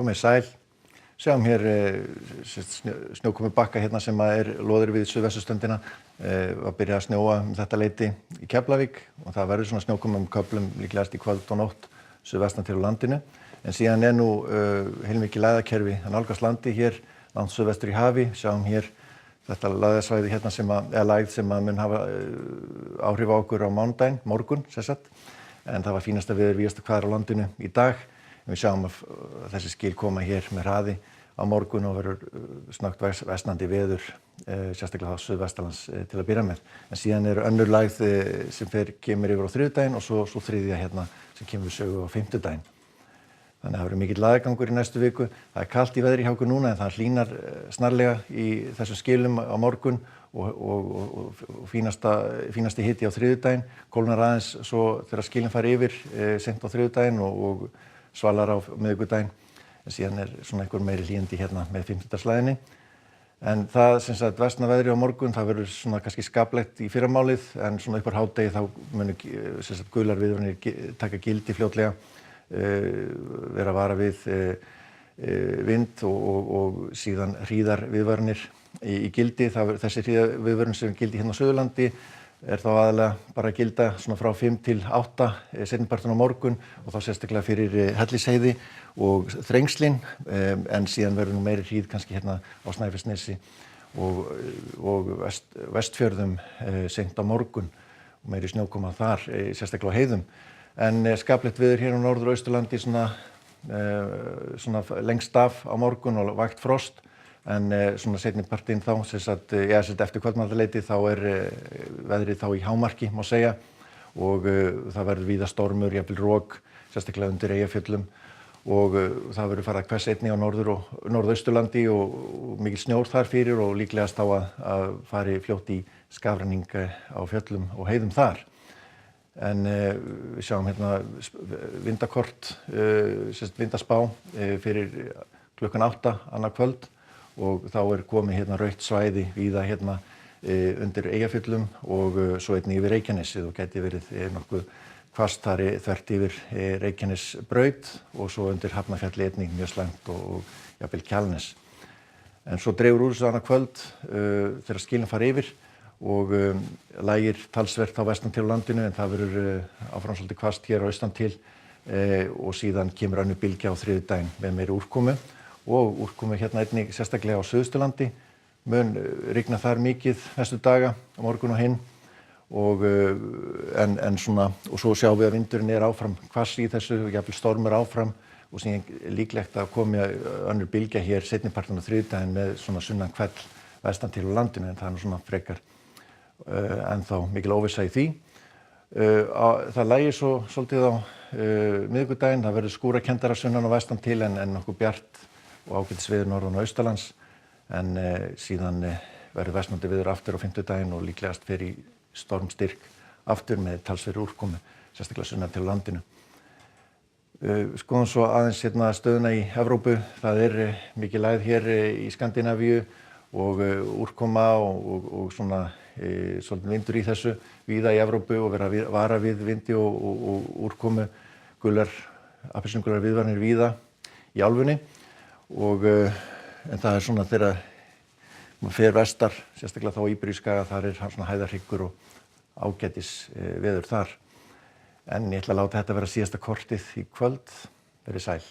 Komið sæl. Sjáum hér snjókomubakka hérna sem loðir við suðvesturstöndina. Að byrja að snjóa þetta leyti í Keflavík og það verður svona snjókomum köflum líklegast í kvöld og nótt suðvestan til landinu. En síðan nú heilmikið lægðakerfi að nálgast landi hér langt suðvestur í hafi. Sjáum hér þetta lægðasvæði hérna lægð sem mun hafa áhrif á okkur á mánudaginn, morgun sessat. En það var fínasta veður víðast hvar á landinu í dag. Við sjáum að þessi skil koma hér með hraði á morgun og verður snöggt versnandi veður, sérstaklega þá suðvestanlands til að byrja með. En síðan önnur lægð sem kemur yfir á þriðjudaginn og svo þriðja hérna sem kemur við sögu á fimmtudaginn. Þannig að það verður mikill lægðagangur í næstu viku. Það kalt í veðri hjá okkur núna en það hlýnar snarlega í þessum skilum á morgun og fínasti hiti á þriðjudaginn. Kólnar aðeins svo þegar skilin fari yfir seint á þriðjudaginn og svalar á miðvikudaginn. En síðan svona einhver meiri hlýindi hérna með fimmtudagslæginni. En það sem sagt versna veðri á morgun, það verður svona kannski skaplegt í fyrramálið en svona upp á hádegi þá munu sem sagt gular viðvaranir taka gildi fljótlega, vera að vara við vind og síðan hríðar viðvaranir í gildi. Þessi hríðar viðvarin sem gildi hérna á Suðurlandi þá aðalega bara að gilda svona frá 5 til 8 seinnipartinn á morgun og þá sérstaklega fyrir Hellisheiði og Þrengslin, en síðan verður nú meiri hríð kannski hérna á Snæfellsnesi og Vestfjörðum seint á morgun og meiri snjókoma þar, sérstaklega á heiðum. En skaplegt veður hér á Norður- og Austurlandi svona lengst af á morgun og vægt frost. En svona seinnipartinn þá, eftir kvöldmatarleytið þá veðrið þá í hámarki, má segja, og það verður víða stormur, jafnvel rok, sérstaklega undir Eyjafjöllum og það verður farið hvers einnig á Norður- og Norðausturlandi og mikil snjór þar fyrir og líklegast þá að fari fljótt í skafrenning á fjöllum og heiðum þar. En við sjáum hérna vindakort, vindaspá fyrir klukkan 8 annað kvöld. Og þá komið hérna rautt svæði víða hérna undir Eyjafjöllum og svo einnig yfir Reykjanesið og gæti verið nokkuð hvasst þar þvert yfir Reykjanesbraut og svo undir Hafnarfjalli einnig mjög slæmt og jafnvel Kjalarnes. En svo dregur úr þessu annað kvöld þegar skilin fara yfir og lægir talsvert á vestan til landinu en það verður áfram svolítið hvasst hér á austan til og síðan kemur önnur bylgja á þriðjudaginn með meiri úrkomu. Og úrkomu hérna einnig sérstaklega á Suðausturlandi, mun rigna þar mikið næstu daga á morgun og hinn en svona og svo sjáum við að vindurinn áfram hvass í þessu og jafnvel stormur áfram og síðan líklegt að komi önnur bylgja hér seinnipartinn á þriðjudaginn með svona sunnan hvell vestan til á landinu en það svona frekar ennþá mikil óvissa í því. Það lægir svo svolítið á miðvikudaginn, það verður skúrakenndara sunnan og vestan til en nokkuð bjart og ágætis veður norðan og austanlands en síðan verður versnandi veður aftur á fimmtudaginn og líklegast fer í stormstyrk aftur með talsverðri úrkomu, sérstaklega sunnan til landinu. Skoðum svo aðeins hérna stöðuna í Evrópu. Það mikil lægð hér í Skandinavíu og úrkoma og svona svolítið vindur í þessu víða í Evrópu og vera að vara við vindi og úrkomu, appelsínugular viðvaranir víða í álfunni. En það svona þegar maður fer vestar, sérstaklega þá á Íberíuskaga, þar svona hæðarhryggur og ágætis veður þar. En ég ætla að láta þetta vera síðasta kortið í kvöld. Verið sæl.